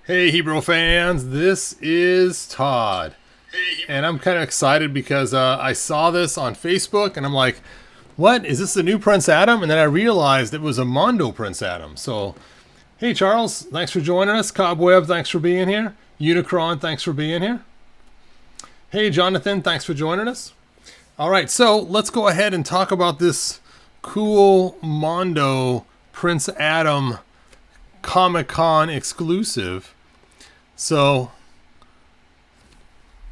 Hey Hebrew fans, this is Todd. And I'm kind of excited because I saw this on Facebook and I'm like, what? Is this the new Prince Adam? And then I realized it was a Mondo Prince Adam. So, hey Charles, thanks for joining us. Cobweb, thanks for being here. Unicron, thanks for being here. Hey Jonathan, thanks for joining us. All right, so let's go ahead and talk about this cool Mondo Prince Adam Comic-Con exclusive. So,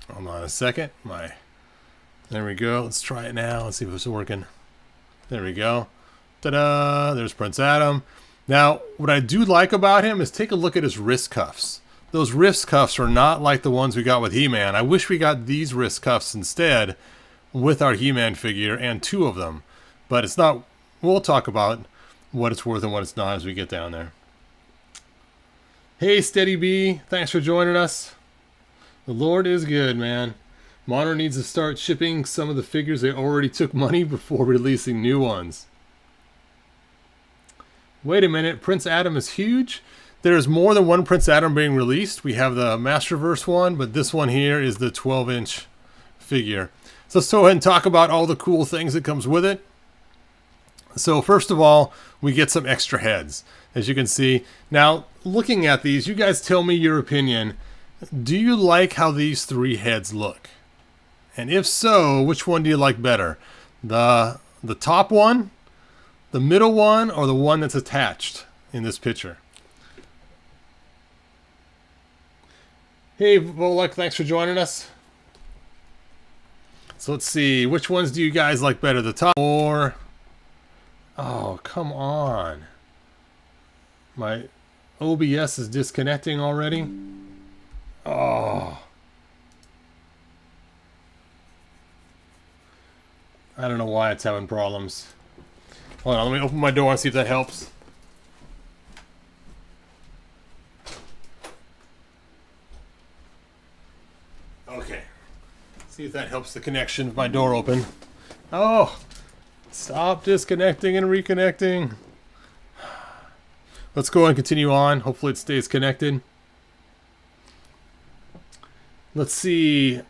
hold on a second. There we go. Let's try it now. Let's see if it's working. There we go. Ta-da! There's Prince Adam. Now, what I do like about him is take a look at his wrist cuffs. Those wrist cuffs are not like the ones we got with He-Man. I wish we got these wrist cuffs instead with our He-Man figure, and two of them. But it's not. We'll talk about what it's worth and what it's not as we get down there. Hey, Steady B, thanks for joining us. The Lord is good, man. Mondo needs to start shipping some of the figures they already took money before releasing new ones. Wait a minute, Prince Adam is huge? There's more than one Prince Adam being released. We have the Masterverse one, but this one here is the 12-inch figure. So let's go ahead and talk about all the cool things that comes with it. So first of all, we get some extra heads, as you can see. Now, looking at these, you guys tell me your opinion. Do you like how these three heads look? And if so, which one do you like better? The top one, the middle one, or the one that's attached in this picture? Hey, Volek, thanks for joining us. So let's see, which ones do you guys like better? The top or... Oh, come on. My OBS is disconnecting already. Oh. I don't know why it's having problems. Hold on, let me open my door and see if that helps. Okay. See if that helps the connection of my door open. Oh. Stop disconnecting and reconnecting. Let's go and continue on. Hopefully it stays connected. Let's see.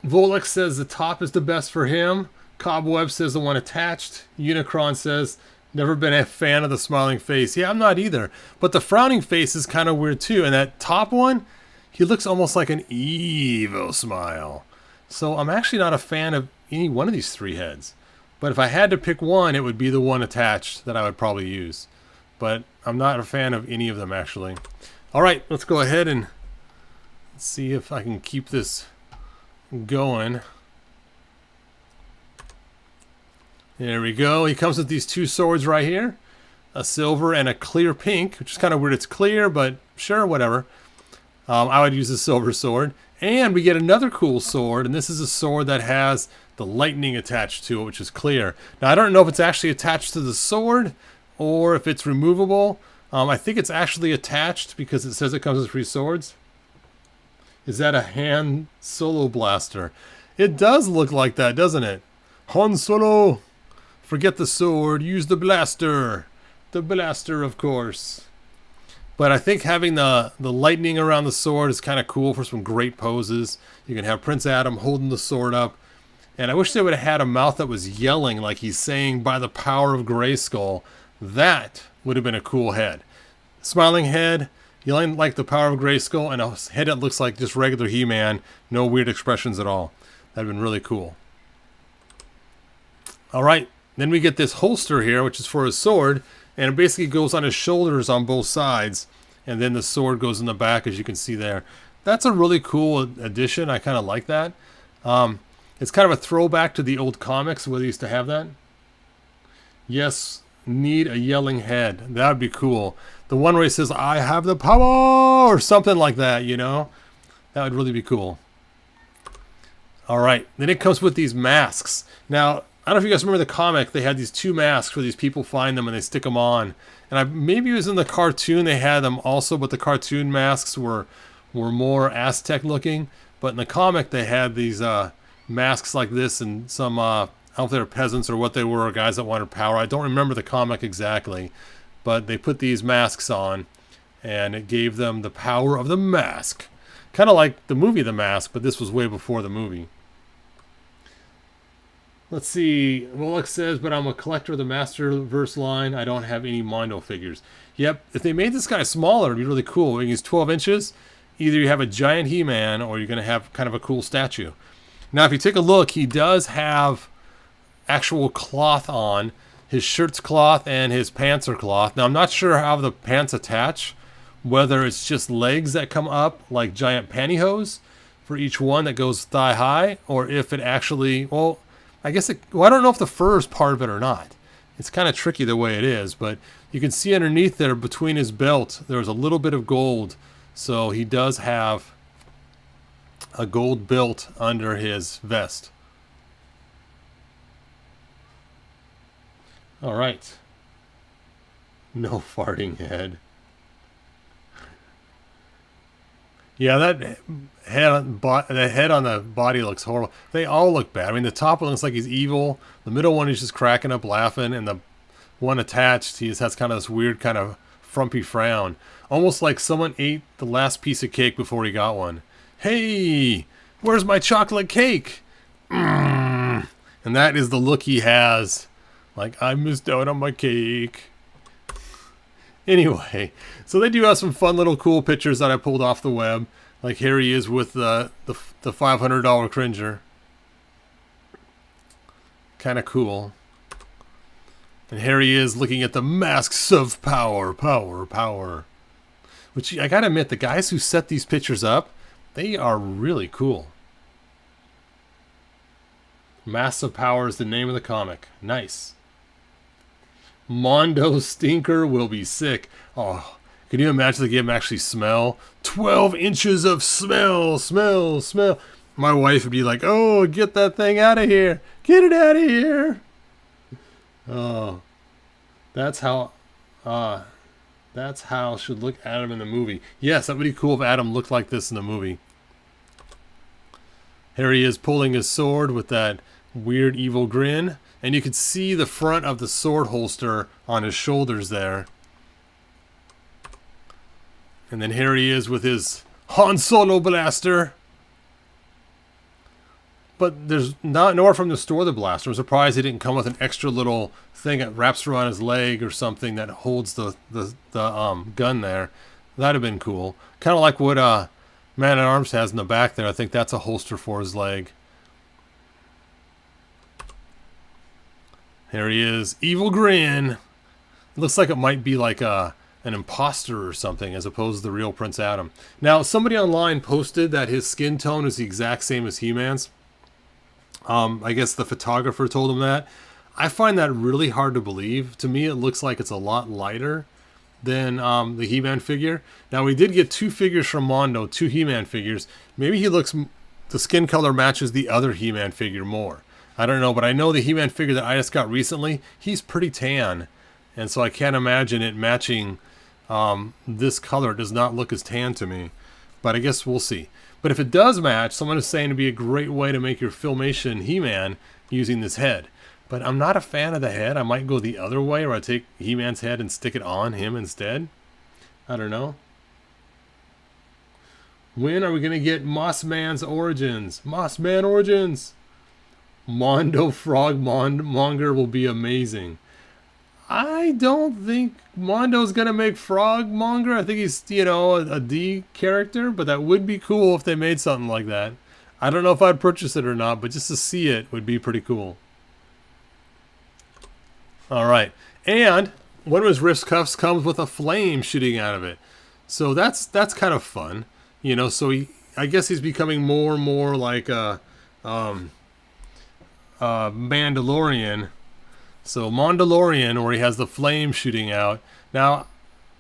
Volek says the top is the best for him. Cobweb says the one attached. Unicron says, never been a fan of the smiling face. Yeah, I'm not either. But the frowning face is kind of weird too. And that top one, he looks almost like an evil smile. So I'm actually not a fan of any one of these three heads. But if I had to pick one, it would be the one attached that I would probably use. But I'm not a fan of any of them, actually. All right, let's go ahead and see if I can keep this going. There we go. He comes with these two swords right here. A silver and a clear pink, which is kind of weird. It's clear, but sure, whatever. I would use the silver sword. And we get another cool sword, and this is a sword that has the lightning attached to it, which is clear. Now, I don't know if it's actually attached to the sword or if it's removable. I think it's actually attached because it says it comes with three swords. Is that a Han Solo blaster? It does look like that, doesn't it? Han Solo! Forget the sword, use the blaster. The blaster, of course. But I think having the lightning around the sword is kind of cool for some great poses. You can have Prince Adam holding the sword up. And I wish they would have had a mouth that was yelling like he's saying, by the power of Grayskull. That would have been a cool head. Smiling head, yelling like the power of Grayskull, and a head that looks like just regular He-Man. No weird expressions at all. That would have been really cool. All right, then we get this holster here, which is for his sword. And it basically goes on his shoulders on both sides. And then the sword goes in the back, as you can see there. That's a really cool addition. I kind of like that. It's kind of a throwback to the old comics where they used to have that. Yes, need a yelling head. That would be cool. The one where he says, I have the power, or something like that, you know. That would really be cool. All right, then it comes with these masks. Now, I don't know if you guys remember the comic. They had these two masks where these people find them and they stick them on. And maybe it was in the cartoon they had them also, but the cartoon masks were more Aztec looking. But in the comic they had these masks like this, and some I don't know if they were peasants or what they were, guys that wanted power. I don't remember the comic exactly, but they put these masks on and it gave them the power of the mask. Kind of like the movie The Mask, but this was way before the movie. Let's see. Rolex says, but I'm a collector of the Masterverse line. I don't have any Mondo figures. Yep, if they made this guy smaller, it'd be really cool. When he's 12 inches, either you have a giant He-Man or you're going to have kind of a cool statue. Now, if you take a look, he does have actual cloth on. His shirt's cloth and his pants are cloth. Now, I'm not sure how the pants attach, whether it's just legs that come up like giant pantyhose for each one that goes thigh high, or if it actually, well, I guess I don't know if the fur is part of it or not. It's kind of tricky the way it is, but you can see underneath there between his belt, there's a little bit of gold. So he does have a gold belt under his vest. All right. No farting head. Yeah, that head on the body looks horrible. They all look bad. I mean, the top one looks like he's evil. The middle one is just cracking up laughing. And the one attached, he just has kind of this weird kind of frumpy frown. Almost like someone ate the last piece of cake before he got one. Hey, where's my chocolate cake? And that is the look he has. Like, I missed out on my cake. Anyway, so they do have some fun little cool pictures that I pulled off the web. Like here he is with the $500 Cringer. Kind of cool. And here he is looking at the masks of power. Which I gotta admit, the guys who set these pictures up, they are really cool. Masks of Power is the name of the comic. Nice. Mondo Stinker will be sick. Oh, can you imagine the game actually smell? 12 inches of smell. My wife would be like, oh, get that thing out of here. Get it out of here. Oh, that's how should look Adam in the movie. Yes, that would be cool if Adam looked like this in the movie. Here he is pulling his sword with that weird evil grin. And you can see the front of the sword holster on his shoulders there. And then here he is with his Han Solo blaster. But there's nowhere from the store the blaster. I'm surprised he didn't come with an extra little thing that wraps around his leg or something that holds the gun there. That'd have been cool. Kind of like what Man-at-Arms has in the back there. I think that's a holster for his leg. Here he is. Evil grin. It looks like it might be like an imposter or something as opposed to the real Prince Adam. Now, somebody online posted that his skin tone is the exact same as He-Man's. I guess the photographer told him that. I find that really hard to believe. To me, it looks like it's a lot lighter than the He-Man figure. Now, we did get two figures from Mondo, two He-Man figures. Maybe the skin color matches the other He-Man figure more. I don't know, but I know the He-Man figure that I just got recently, he's pretty tan. And so I can't imagine it matching this color. It does not look as tan to me. But I guess we'll see. But if it does match, someone is saying it'd be a great way to make your Filmation He-Man using this head. But I'm not a fan of the head. I might go the other way, or I take He-Man's head and stick it on him instead. I don't know. When are we going to get Mossman's origins? Mossman origins! Mondo Frogmonger will be amazing. I don't think Mondo's going to make Frogmonger. I think he's, a D character, but that would be cool if they made something like that. I don't know if I'd purchase it or not, but just to see it would be pretty cool. All right. And one of his wrist cuffs comes with a flame shooting out of it. So that's kind of fun. So I guess he's becoming more and more like a Mandalorian. So Mandalorian, where he has the flame shooting out. Now,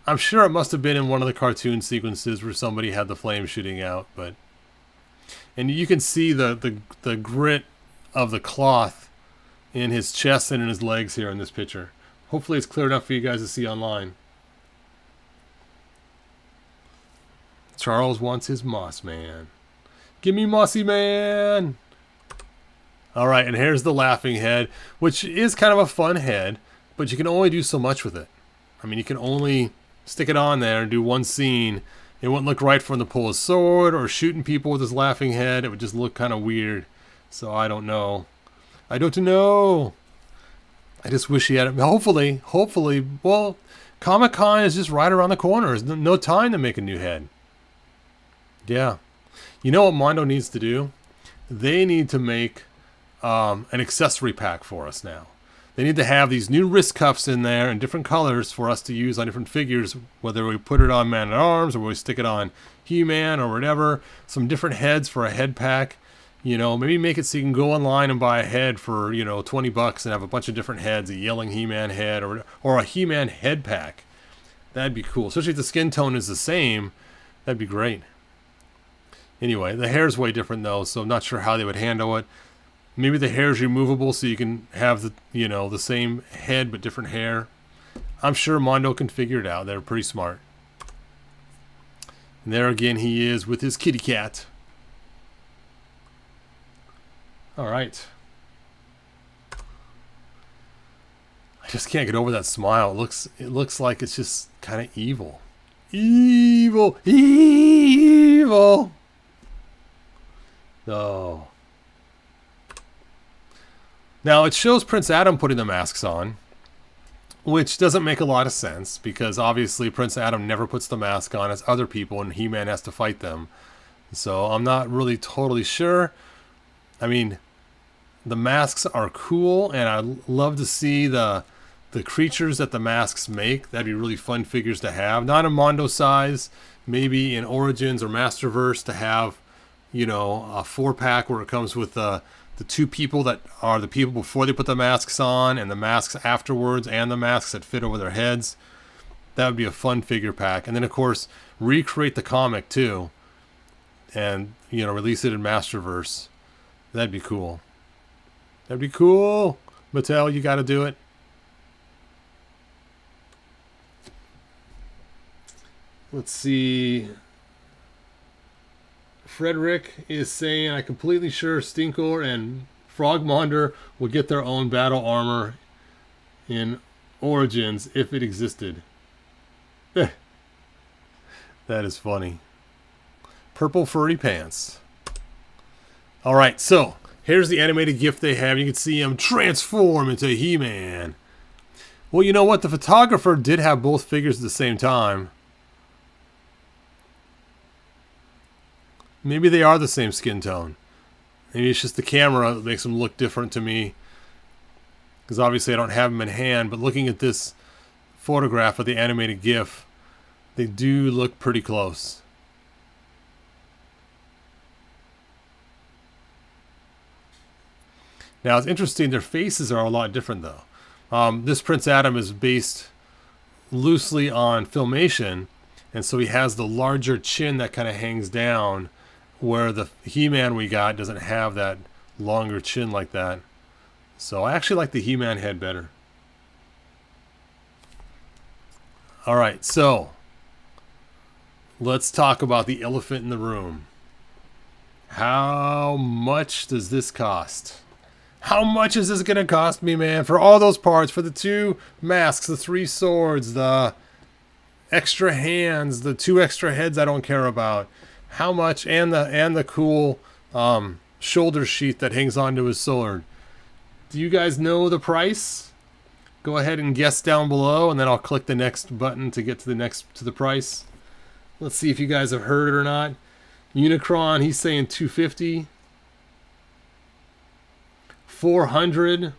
I'm sure it must have been in one of the cartoon sequences where somebody had the flame shooting out, and you can see the grit of the cloth in his chest and in his legs here in this picture. Hopefully it's clear enough for you guys to see online. Charles wants his Moss Man. Give me Mossy Man! Alright, and here's the laughing head, which is kind of a fun head, but you can only do so much with it. I mean, you can only stick it on there and do one scene, it wouldn't look right for him to pull his sword or shooting people with his laughing head. It would just look kind of weird. So I don't know. I don't know. I just wish he had it. Hopefully, well, Comic-Con is just right around the corner. There's no time to make a new head. Yeah. You know what Mondo needs to do? They need to make an accessory pack for us now. They need to have these new wrist cuffs in there in different colors for us to use on different figures, whether we put it on Man-at-Arms or we stick it on He-Man or whatever. Some different heads for a head pack. You know, maybe make it so you can go online and buy a head for, you know, $20 and have a bunch of different heads, a yelling He-Man head or a He-Man head pack. That'd be cool. Especially if the skin tone is the same, that'd be great. Anyway, the hair's way different though, so I'm not sure how they would handle it. Maybe the hair's removable so you can have the, you know, the same head but different hair. I'm sure Mondo can figure it out. They're pretty smart. And there again he is with his kitty cat. All right. I just can't get over that smile. It looks like it's just kind of evil. Evil. Oh. Now it shows Prince Adam putting the masks on, which doesn't make a lot of sense because obviously Prince Adam never puts the mask on as other people and He-Man has to fight them. So I'm not really totally sure. I mean, the masks are cool and I'd love to see the creatures that the masks make. That'd be really fun figures to have. Not in Mondo size, maybe in Origins or Masterverse to have, you know, a 4-pack where it comes with the two people that are the people before they put the masks on and the masks afterwards and the masks that fit over their heads. That would be a fun figure pack. And then, of course, recreate the comic, too. And, you know, release it in Masterverse. That'd be cool. That'd be cool. Mattel, you got to do it. Let's see. Frederick is saying, I'm completely sure Stinkor and Frogmonder will get their own battle armor in Origins if it existed. That is funny. Purple furry pants. Alright, so here's the animated GIF they have. You can see him transform into He-Man. Well, you know what? The photographer did have both figures at the same time. Maybe they are the same skin tone. Maybe it's just the camera that makes them look different to me. Because obviously I don't have them in hand. But looking at this photograph of the animated GIF, they do look pretty close. Now it's interesting, their faces are a lot different though. This Prince Adam is based loosely on Filmation. And so he has the larger chin that kind of hangs down, where the He-Man we got doesn't have that longer chin like that. So I actually like the He-Man head better. Alright, so let's talk about the elephant in the room. How much does this cost? How much is this going to cost me, man? For all those parts, for the 2 masks, the 3 swords, the extra hands, the 2 extra heads I don't care about. How much? And the cool shoulder sheath that hangs onto his sword. Do you guys know the price? Go ahead and guess down below, and then I'll click the next button to get to the price. Let's see if you guys have heard it or not. Unicron, he's saying $250. $400.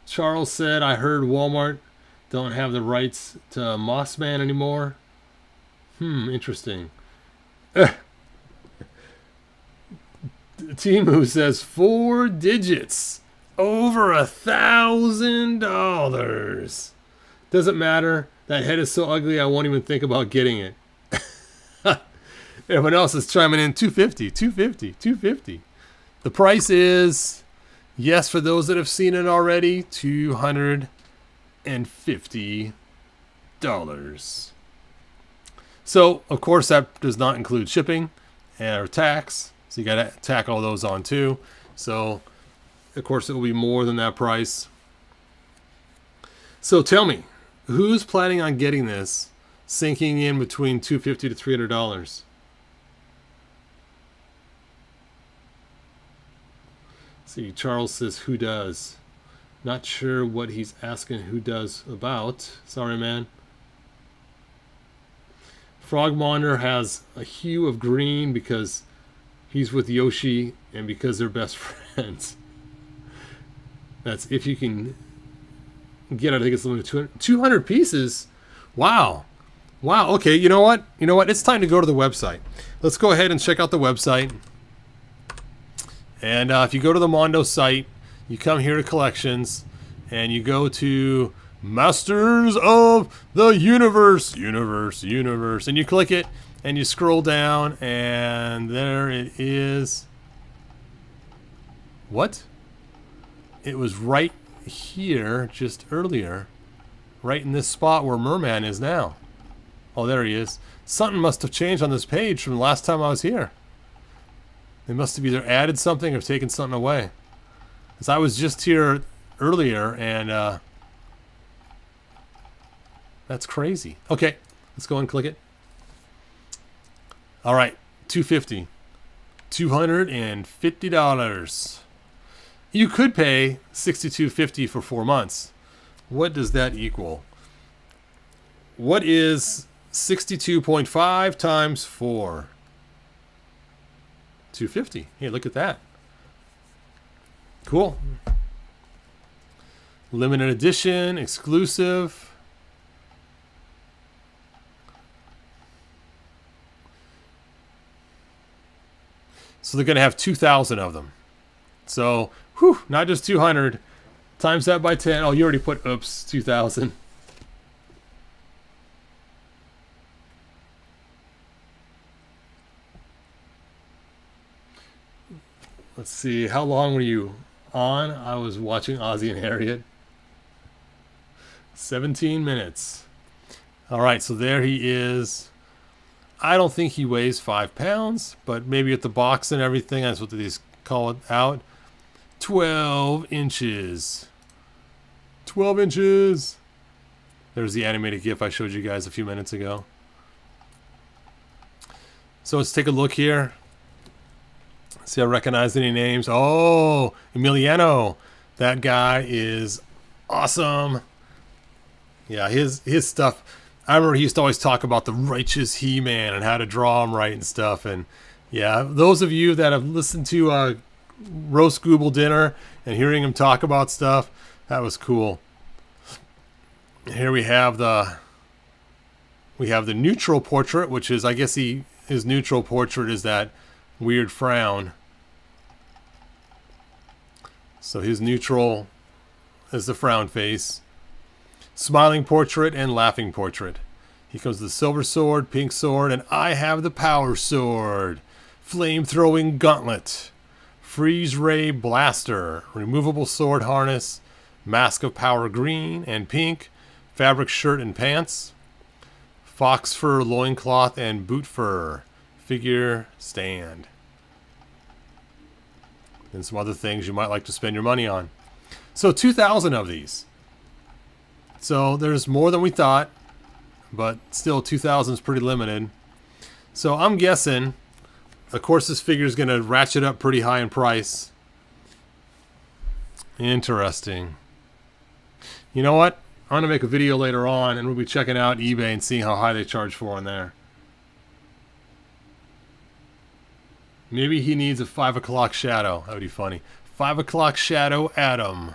Charles said, I heard Walmart don't have the rights to Mossman anymore. Interesting. Timu says 4 digits. Over $1,000. Doesn't matter. That head is so ugly I won't even think about getting it. Everyone else is chiming in $250. The price is, yes, for those that have seen it already, $250. So, of course, that does not include shipping or tax. So you got to tack all those on too. So, of course, it will be more than that price. So tell me, who's planning on getting this sinking in between $250 to $300. See, Charles says, who does? Not sure what he's asking who does about. Sorry, man. Frogmonder has a hue of green because he's with Yoshi and because they're best friends. That's if you can get it. I think it's limited to 200 pieces. Wow. Wow. Okay, you know what? You know what? It's time to go to the website. Let's go ahead and check out the website. And if you go to the Mondo site, you come here to collections, and you go to Masters of the Universe, and you click it, and you scroll down, and there it is. What? It was right here just earlier, right in this spot where Merman is now. Oh, there he is. Something must have changed on this page from the last time I was here. They must have either added something or taken something away. Because I was just here earlier, and that's crazy. Okay, let's go and click it. All right, $250. $250. You could pay $62.50 for 4 months. What does that equal? What is 62.5 times 4? 250. Hey, look at that. Cool. Limited edition, exclusive. So they're going to have 2,000 of them. So, whew, not just 200. Times that by 10. Oh, you already put, oops, 2,000. Let's see, how long were you on? I was watching Ozzy and Harriet. 17 minutes. All right, so there he is. I don't think he weighs 5 pounds, but maybe with the box and everything, that's what these call it out. 12 inches. 12 inches. There's the animated GIF I showed you guys a few minutes ago. So let's take a look here. See, I recognize any names. Oh, Emiliano. That guy is awesome. Yeah, his stuff. I remember he used to always talk about the righteous He-Man and how to draw him right and stuff. And yeah, those of you that have listened to Roast Google Dinner and hearing him talk about stuff, that was cool. Here we have the neutral portrait, which is, I guess his neutral portrait is that weird frown. So his neutral is the frown face. Smiling portrait and laughing portrait. He comes with the silver sword, pink sword, and I have the power sword. Flame-throwing gauntlet. Freeze ray blaster. Removable sword harness. Mask of power green and pink. Fabric shirt and pants. Fox fur loincloth and boot fur. Figure stand. And some other things you might like to spend your money on. So 2,000 of these. So there's more than we thought, but still 2,000 is pretty limited. So I'm guessing, of course, this figure is going to ratchet up pretty high in price. Interesting. You know what? I'm going to make a video later on, and we'll be checking out eBay and seeing how high they charge for on there. Maybe he needs a 5 o'clock shadow. That would be funny. 5 o'clock shadow Adam.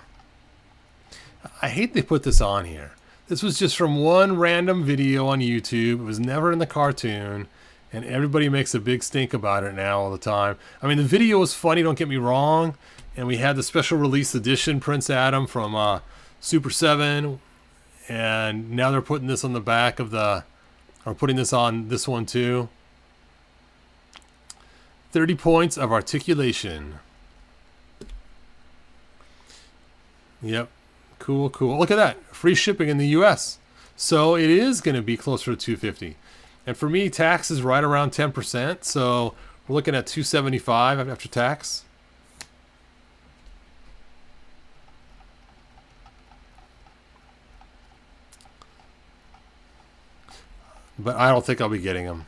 I hate they put this on here. This was just from one random video on YouTube. It was never in the cartoon. And everybody makes a big stink about it now all the time. I mean, the video was funny, don't get me wrong. And we had the special release edition Prince Adam from Super 7. And now they're putting this on the back of the... Or putting this on this one too. 30 points of articulation. Yep. Cool, cool. Look at that. Free shipping in the US. So it is going to be closer to $250. And for me, tax is right around 10%. So we're looking at $275 after tax. but I don't think I'll be getting him.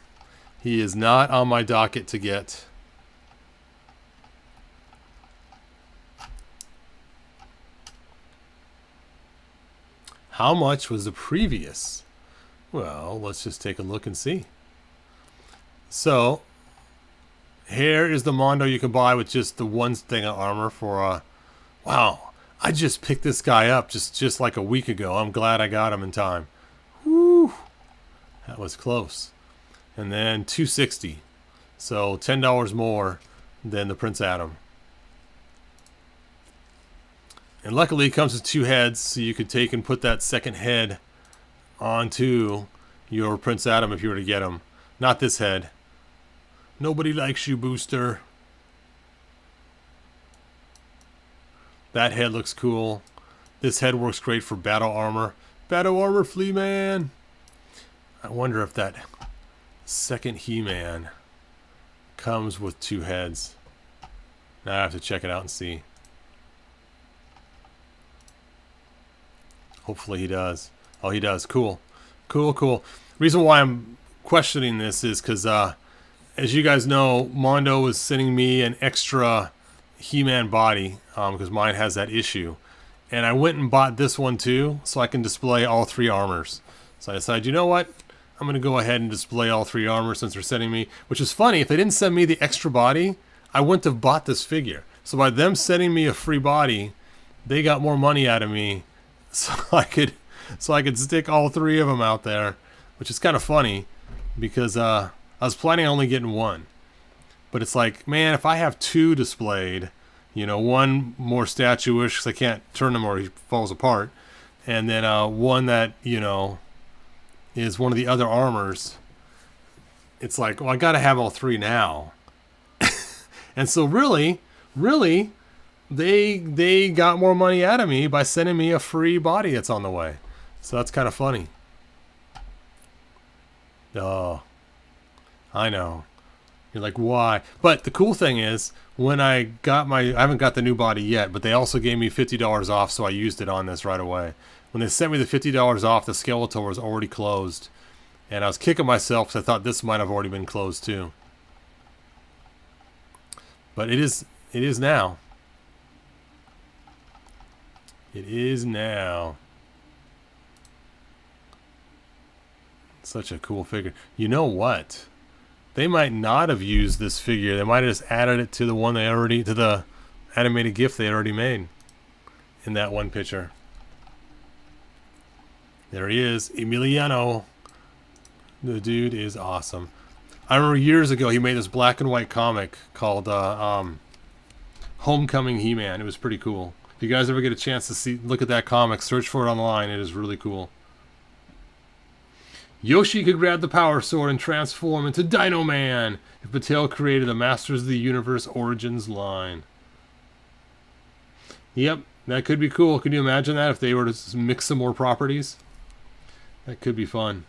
He is not on my docket to get. How much was the previous? Well, let's just take a look and see. So, here is the Mondo you can buy with just the one thing of armor for, wow, I just picked this guy up just like a week ago. I'm glad I got him in time. Woo! That was close. And then 260. So $10 more than the Prince Adam. And luckily it comes with 2 heads, so you could take and put that second head onto your Prince Adam if you were to get him. Not this head. Nobody likes you, Booster. That head looks cool. This head works great for battle armor. Battle armor, Flea Man. I wonder if that second He-Man comes with 2 heads. Now I have to check it out and see. Hopefully he does. Oh, he does. Cool. Cool, cool. Reason why I'm questioning this is because, as you guys know, Mondo was sending me an extra He-Man body because mine has that issue. And I went and bought this one too so I can display all 3 armors. So I decided, you know what? I'm going to go ahead and display all 3 armors since they're sending me. Which is funny. If they didn't send me the extra body, I wouldn't have bought this figure. So by them sending me a free body, they got more money out of me. So I could stick all 3 of them out there, which is kind of funny because I was planning on only getting 1. But it's like, man, if I have 2 displayed, you know, 1 more statuish because I can't turn him or he falls apart, and then 1 that, you know, is one of the other armors, it's like, well, I got to have all 3 now. And so really, they got more money out of me by sending me a free body that's on the way. So that's kind of funny. Oh, I know. You're like, why? But the cool thing is, when I got I haven't got the new body yet, but they also gave me $50 off, so I used it on this right away. When they sent me the $50 off, the Skeletor was already closed. And I was kicking myself because I thought this might have already been closed too. But it is now. It is now. Such a cool figure. You know what? They might not have used this figure. They might have just added it to the one to the animated GIF they already made in that one picture. There he is, Emiliano. The dude is awesome. I remember years ago he made this black and white comic called Homecoming He-Man. It was pretty cool. If you guys ever get a chance to look at that comic, search for it online. It is really cool. Yoshi could grab the Power Sword and transform into Dino Man if Mattel created a Masters of the Universe Origins line. Yep, that could be cool. Can you imagine that if they were to mix some more properties? That could be fun.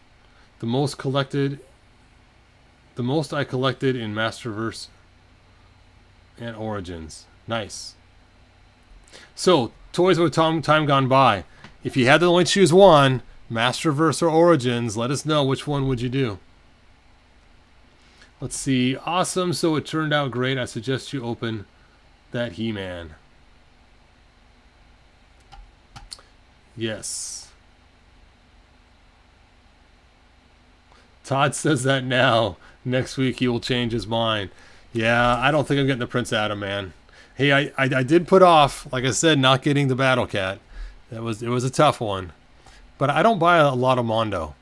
The most I collected in Masterverse and Origins. Nice. So, toys with time gone by. If you had to only choose one, Masterverse or Origins, let us know which one would you do. Let's see. Awesome. So it turned out great. I suggest you open that He-Man. Yes. Todd says that now. Next week he will change his mind. Yeah, I don't think I'm getting the Prince Adam, man. Hey, I did put off, like I said, not getting the Battle Cat. It was a tough one. But I don't buy a lot of Mondo.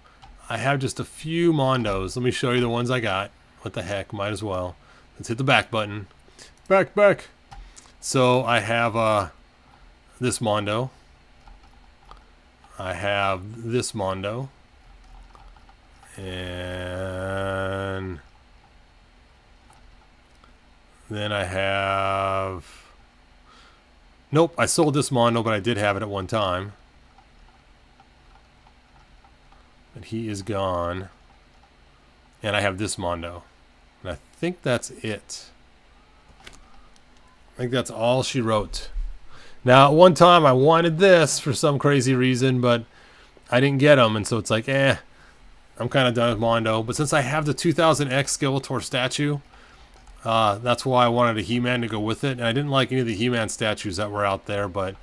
I have just a few Mondos. Let me show you the ones I got. What the heck, might as well. Let's hit the back button. Back. So I have this Mondo. I have this Mondo. And then I have... Nope, I sold this Mondo, but I did have it at one time. But he is gone. And I have this Mondo. And I think that's it. I think that's all she wrote. Now, at one time, I wanted this for some crazy reason, but I didn't get them. And so it's like, I'm kind of done with Mondo. But since I have the 2000X Skeletor statue, that's why I wanted a He-Man to go with it. And I didn't like any of the He-Man statues that were out there, but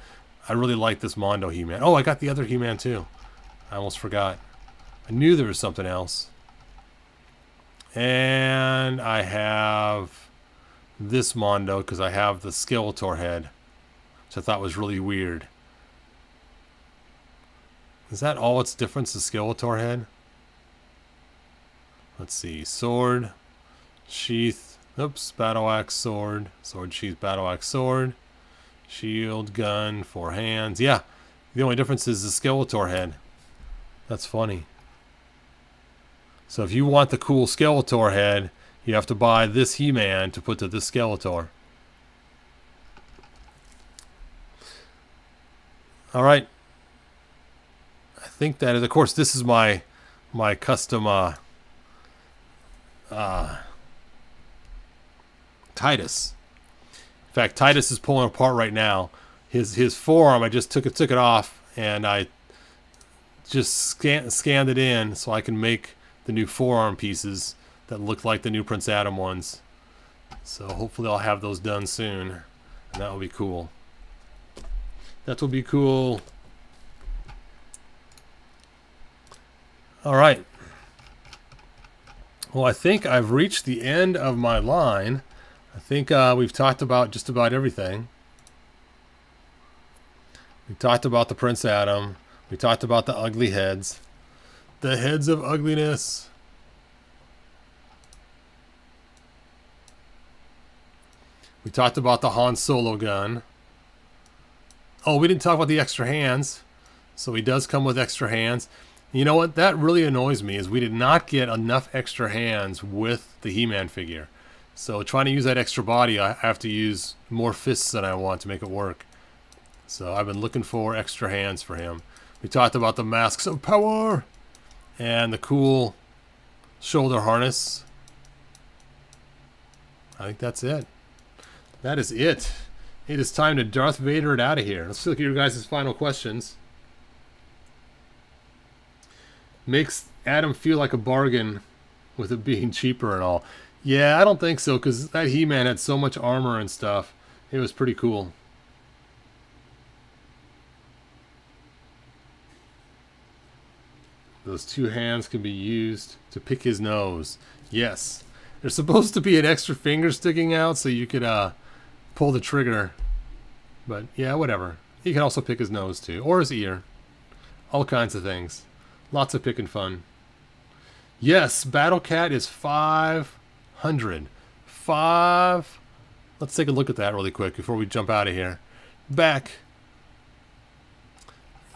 I really like this Mondo He-Man. Oh, I got the other He-Man too. I almost forgot. I knew there was something else. And I have this Mondo because I have the Skeletor head, which I thought was really weird. Is that all its difference, the Skeletor head? Let's see. Sword, sheath, oops, battle axe, sword, sword, sheath, battle axe, sword, shield, gun, 4 hands. Yeah, the only difference is the Skeletor head. That's funny. So if you want the cool Skeletor head, you have to buy this He-Man to put to this Skeletor. All right. I think that is, of course, this is my custom Titus. In fact, Titus is pulling apart right now. His forearm, I just took it off, and I just scanned it in so I can make the new forearm pieces that look like the new Prince Adam ones. So hopefully I'll have those done soon, and that will be cool. That will be cool. All right. Well, I think I've reached the end of my line. I think we've talked about just about everything. We talked about the Prince Adam. We talked about the ugly heads. The heads of ugliness. We talked about the Han Solo gun. Oh, we didn't talk about the extra hands. So he does come with extra hands. You know what? That really annoys me is we did not get enough extra hands with the He-Man figure. So trying to use that extra body, I have to use more fists than I want to make it work. So I've been looking for extra hands for him. We talked about the masks of power and the cool shoulder harness. I think that's it. That is it. It is time to Darth Vader it out of here. Let's look at your guys' final questions. Makes Adam feel like a bargain with it being cheaper and all. Yeah, I don't think so, because that He-Man had so much armor and stuff. It was pretty cool. Those 2 hands can be used to pick his nose. Yes. There's supposed to be an extra finger sticking out so you could pull the trigger. But yeah, whatever. He can also pick his nose too. Or his ear. All kinds of things. Lots of picking fun. Yes, Battle Cat is 500. Let's take a look at that really quick before we jump out of here. Back.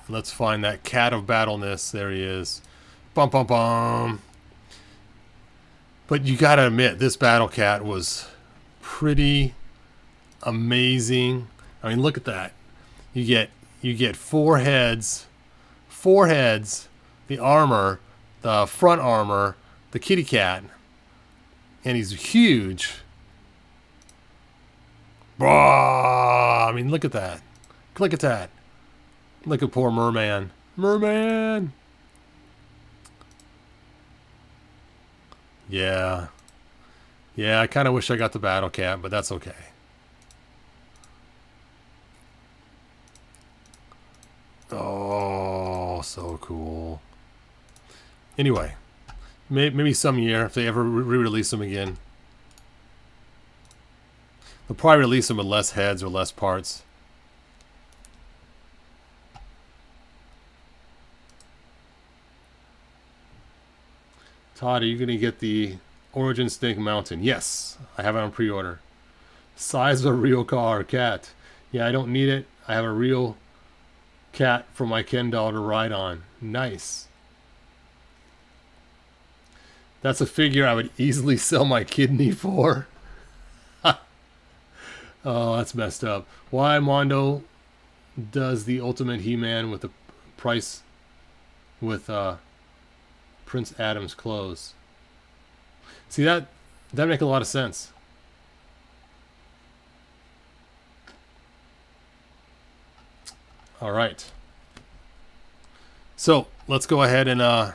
Let's find that cat of battleness. There he is. Bum, bum, bum. But you gotta admit, this Battle Cat was pretty amazing. I mean, look at that. You get 4 heads. 4 heads. The armor. The front armor. The kitty cat. And he's huge. Blah! I mean, look at that. Look at that. Look at poor Merman. Merman! Yeah. Yeah, I kind of wish I got the Battle Cat, but that's okay. Oh, so cool. Anyway, maybe some year, if they ever re-release them again. They'll probably release them with less heads or less parts. Todd, are you going to get the Origin Snake Mountain? Yes, I have it on pre-order. Size of a real car, cat. Yeah, I don't need it. I have a real cat for my Ken doll to ride on. Nice. That's a figure I would easily sell my kidney for. Oh, that's messed up. Why Mondo does the Ultimate He-Man with the price with Prince Adam's clothes? See, that make a lot of sense. All right. So let's go ahead and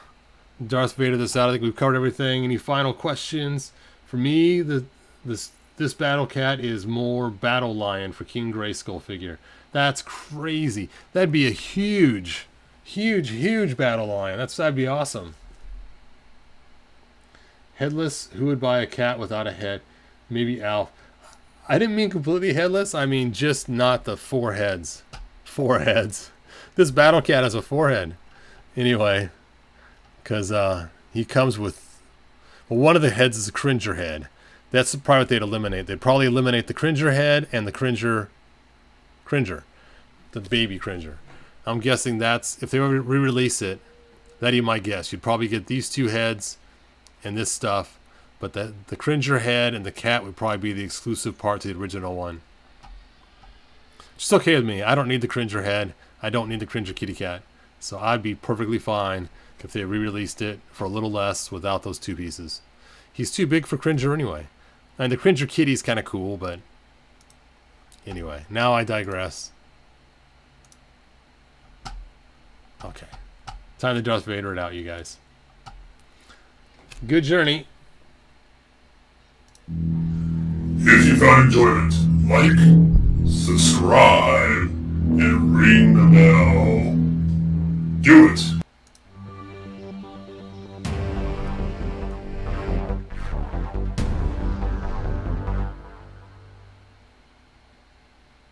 Darth Vader this out. I think we've covered everything. Any final questions? For me, this Battle Cat is more Battle Lion for King Grayskull figure. That's crazy. That'd be a huge Battle Lion. That'd be awesome. Headless, who would buy a cat without a head? Maybe Alf. I didn't mean completely headless. I mean just not the 4 heads. 4 heads. This Battle Cat has a 4-head. Anyway, because he comes with... Well, one of the heads is a Cringer head. That's probably what they'd eliminate. They'd probably eliminate the Cringer head and the Cringer. The baby Cringer. I'm guessing that's... If they re-release it, that'd be my guess. You'd probably get these 2 heads and this stuff. But the Cringer head and the cat would probably be the exclusive part to the original one. Which is okay with me. I don't need the Cringer head. I don't need the Cringer kitty cat. So I'd be perfectly fine if they re-released it for a little less without those 2 pieces. He's too big for Cringer anyway. And the Cringer kitty's kind of cool, but... Anyway, now I digress. Okay. Time to Darth Vader it out, you guys. Good journey. If you found enjoyment, like, subscribe, and ring the bell. Do it!